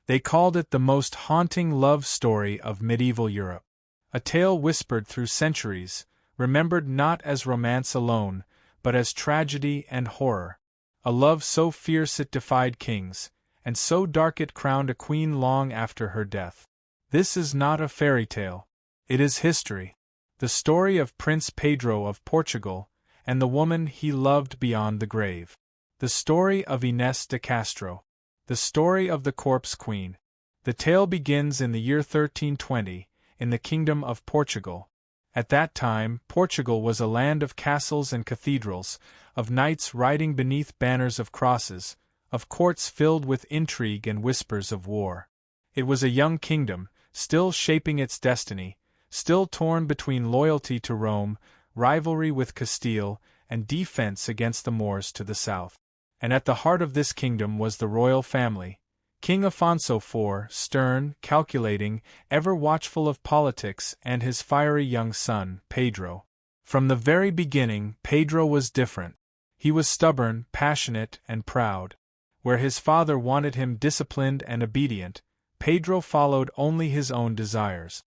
They called it the most haunting love story of medieval Europe. A tale whispered through centuries, remembered not as romance alone, but as tragedy and horror. A love so fierce it defied kings, and so dark it crowned a queen long after her death. This is not a fairy tale. It is history. The story of Prince Pedro of Portugal, and the woman he loved beyond the grave. The story of Inês de Castro. The story of the Corpse Queen. The tale begins in the year 1320, in the Kingdom of Portugal. At that time, Portugal was a land of castles and cathedrals, of knights riding beneath banners of crosses, of courts filled with intrigue and whispers of war. It was a young kingdom, still shaping its destiny, still torn between loyalty to Rome, rivalry with Castile, and defense against the Moors to the south. And at the heart of this kingdom was the royal family. King Afonso IV, stern, calculating, ever watchful of politics, and his fiery young son, Pedro. From the very beginning, Pedro was different. He was stubborn, passionate, and proud. Where his father wanted him disciplined and obedient, Pedro followed only his own desires.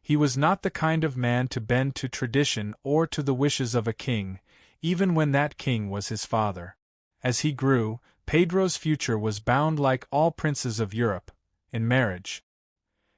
He was not the kind of man to bend to tradition or to the wishes of a king, even when that king was his father. As he grew, Pedro's future was bound, like all princes of Europe, in marriage.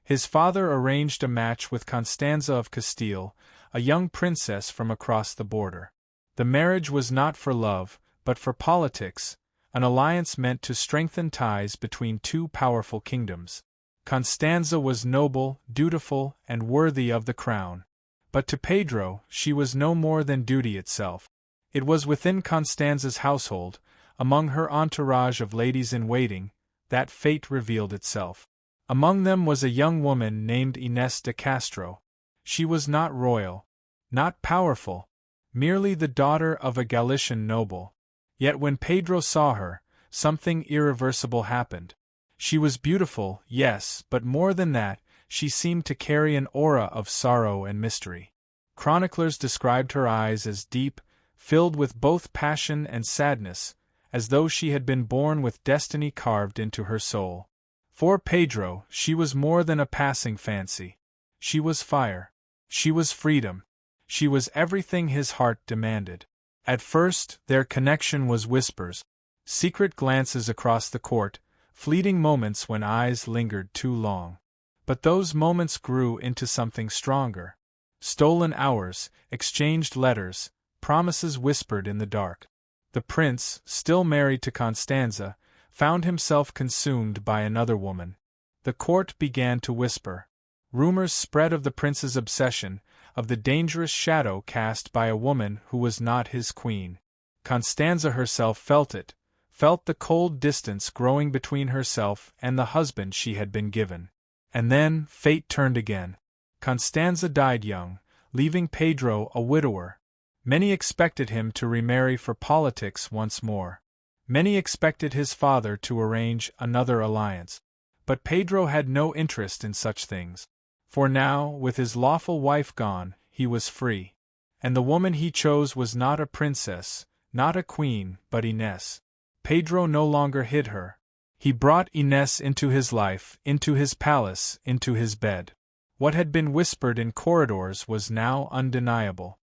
His father arranged a match with Constanza of Castile, a young princess from across the border. The marriage was not for love, but for politics, an alliance meant to strengthen ties between two powerful kingdoms. Constanza was noble, dutiful, and worthy of the crown. But to Pedro, she was no more than duty itself. It was within Constanza's household, among her entourage of ladies-in-waiting, that fate revealed itself. Among them was a young woman named Inês de Castro. She was not royal, not powerful, merely the daughter of a Galician noble. Yet when Pedro saw her, something irreversible happened. She was beautiful, yes, but more than that, she seemed to carry an aura of sorrow and mystery. Chroniclers described her eyes as deep, filled with both passion and sadness, as though she had been born with destiny carved into her soul. For Pedro, she was more than a passing fancy. She was fire. She was freedom. She was everything his heart demanded. At first, their connection was whispers, secret glances across the court, fleeting moments when eyes lingered too long. But those moments grew into something stronger. Stolen hours, exchanged letters, promises whispered in the dark. The prince, still married to Constanza, found himself consumed by another woman. The court began to whisper. Rumors spread of the prince's obsession, of the dangerous shadow cast by a woman who was not his queen. Constanza herself felt it, felt the cold distance growing between herself and the husband she had been given. And then, fate turned again. Constanza died young, leaving Pedro a widower. Many expected him to remarry for politics once more. Many expected his father to arrange another alliance. But Pedro had no interest in such things. For now, with his lawful wife gone, he was free. And the woman he chose was not a princess, not a queen, but Inês. Pedro no longer hid her. He brought Inês into his life, into his palace, into his bed. What had been whispered in corridors was now undeniable.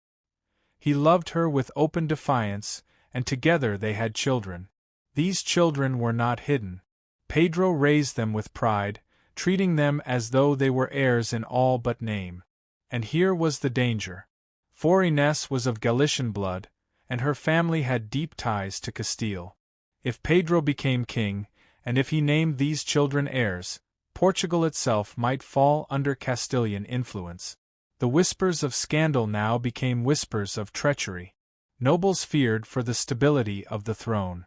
He loved her with open defiance, and together they had children. These children were not hidden. Pedro raised them with pride, treating them as though they were heirs in all but name. And here was the danger. For Inês was of Galician blood, and her family had deep ties to Castile. If Pedro became king, and if he named these children heirs, Portugal itself might fall under Castilian influence. The whispers of scandal now became whispers of treachery. Nobles feared for the stability of the throne.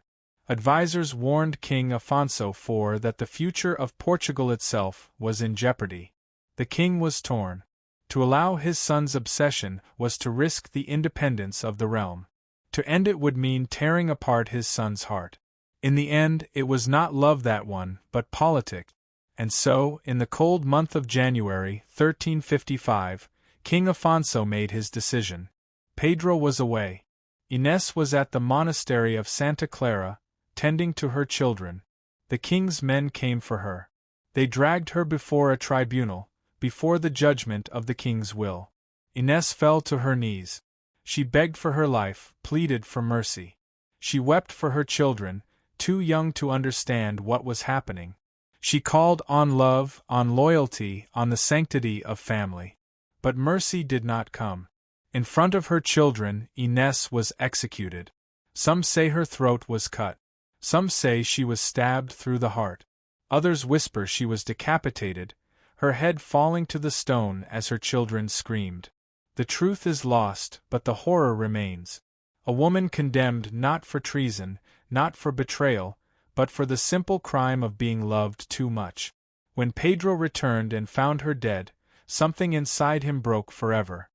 Advisers warned King Afonso IV that the future of Portugal itself was in jeopardy. The king was torn. To allow his son's obsession was to risk the independence of the realm. To end it would mean tearing apart his son's heart. In the end, it was not love that won, but politics. And so, in the cold month of January, 1355, King Afonso made his decision. Pedro was away. Inês was at the monastery of Santa Clara, tending to her children. The king's men came for her. They dragged her before a tribunal, before the judgment of the king's will. Inés fell to her knees. She begged for her life, pleaded for mercy. She wept for her children, too young to understand what was happening. She called on love, on loyalty, on the sanctity of family. But mercy did not come. In front of her children, Inés was executed. Some say her throat was cut. Some say she was stabbed through the heart. Others whisper she was decapitated, her head falling to the stone as her children screamed. The truth is lost, but the horror remains. A woman condemned not for treason, not for betrayal, but for the simple crime of being loved too much. When Pedro returned and found her dead, something inside him broke forever.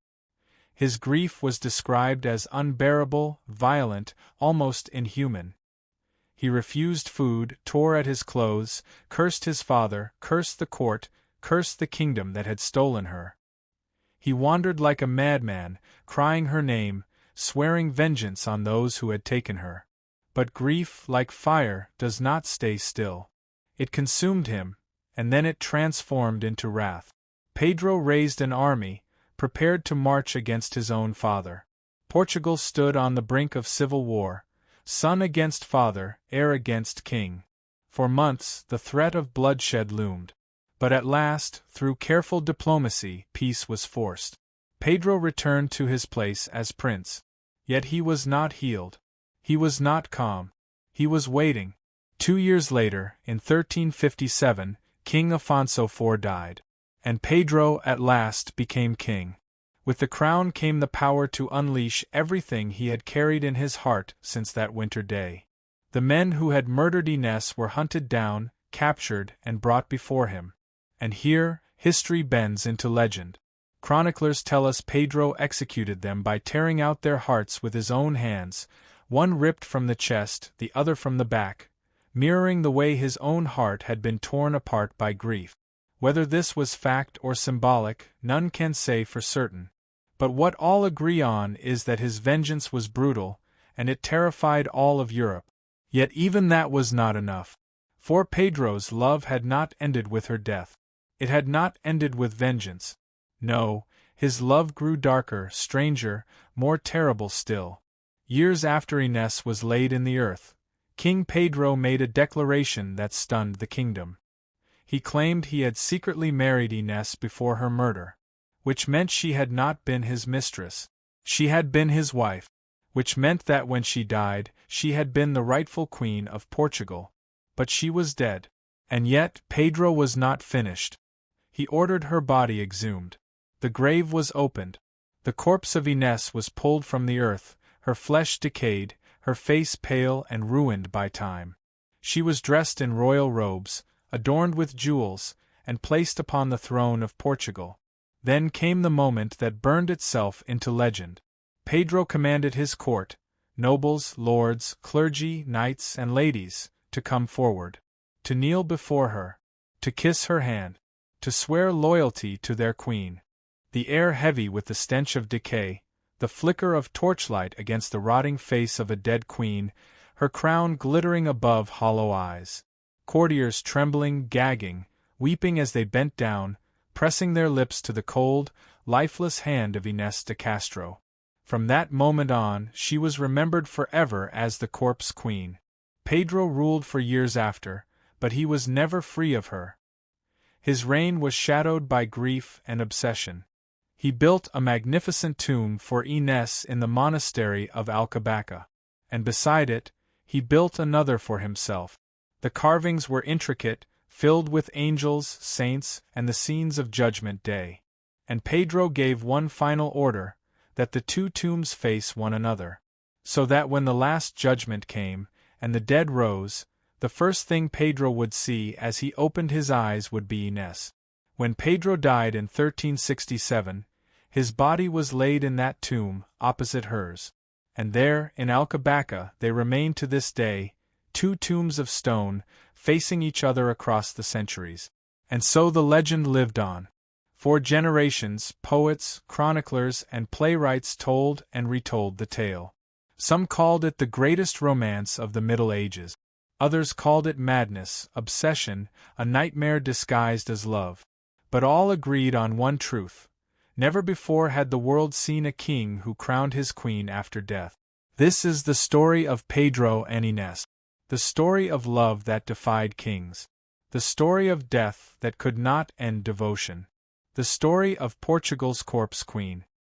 His grief was described as unbearable, violent, almost inhuman. He refused food, tore at his clothes, cursed his father, cursed the court, cursed the kingdom that had stolen her. He wandered like a madman, crying her name, swearing vengeance on those who had taken her. But grief, like fire, does not stay still. It consumed him, and then it transformed into wrath. Pedro raised an army, prepared to march against his own father. Portugal stood on the brink of civil war, son against father, heir against king. For months the threat of bloodshed loomed. But at last, through careful diplomacy, peace was forced. Pedro returned to his place as prince. Yet he was not healed. He was not calm. He was waiting. 2 years later, in 1357, King Afonso IV died. And Pedro at last became king. With the crown came the power to unleash everything he had carried in his heart since that winter day. The men who had murdered Inés were hunted down, captured, and brought before him. And here, history bends into legend. Chroniclers tell us Pedro executed them by tearing out their hearts with his own hands, one ripped from the chest, the other from the back, mirroring the way his own heart had been torn apart by grief. Whether this was fact or symbolic, none can say for certain. But what all agree on is that his vengeance was brutal, and it terrified all of Europe. Yet even that was not enough. For Pedro's love had not ended with her death. It had not ended with vengeance. No, his love grew darker, stranger, more terrible still. Years after Inés was laid in the earth, King Pedro made a declaration that stunned the kingdom. He claimed he had secretly married Inés before her murder, which meant she had not been his mistress. She had been his wife, which meant that when she died, she had been the rightful queen of Portugal. But she was dead. And yet, Pedro was not finished. He ordered her body exhumed. The grave was opened. The corpse of Inés was pulled from the earth, her flesh decayed, her face pale and ruined by time. She was dressed in royal robes, adorned with jewels, and placed upon the throne of Portugal. Then came the moment that burned itself into legend. Pedro commanded his court, nobles, lords, clergy, knights, and ladies, to come forward, to kneel before her, to kiss her hand, to swear loyalty to their queen. The air heavy with the stench of decay, the flicker of torchlight against the rotting face of a dead queen, her crown glittering above hollow eyes. Courtiers trembling, gagging, weeping as they bent down, pressing their lips to the cold, lifeless hand of Inés de Castro. From that moment on, she was remembered forever as the corpse queen. Pedro ruled for years after, but he was never free of her. His reign was shadowed by grief and obsession. He built a magnificent tomb for Inés in the monastery of Alcobaça, and beside it, he built another for himself. The carvings were intricate, filled with angels, saints, and the scenes of Judgment Day. And Pedro gave one final order, that the two tombs face one another. So that when the last judgment came, and the dead rose, the first thing Pedro would see as he opened his eyes would be Inés. When Pedro died in 1367, his body was laid in that tomb, opposite hers. And there, in Alcobaça, they remain to this day, two tombs of stone, facing each other across the centuries. And so the legend lived on. For generations, poets, chroniclers, and playwrights told and retold the tale. Some called it the greatest romance of the Middle Ages. Others called it madness, obsession, a nightmare disguised as love. But all agreed on one truth: never before had the world seen a king who crowned his queen after death. This is the story of Pedro and Inês. The story of love that defied kings. The story of death that could not end devotion. The story of Portugal's corpse queen.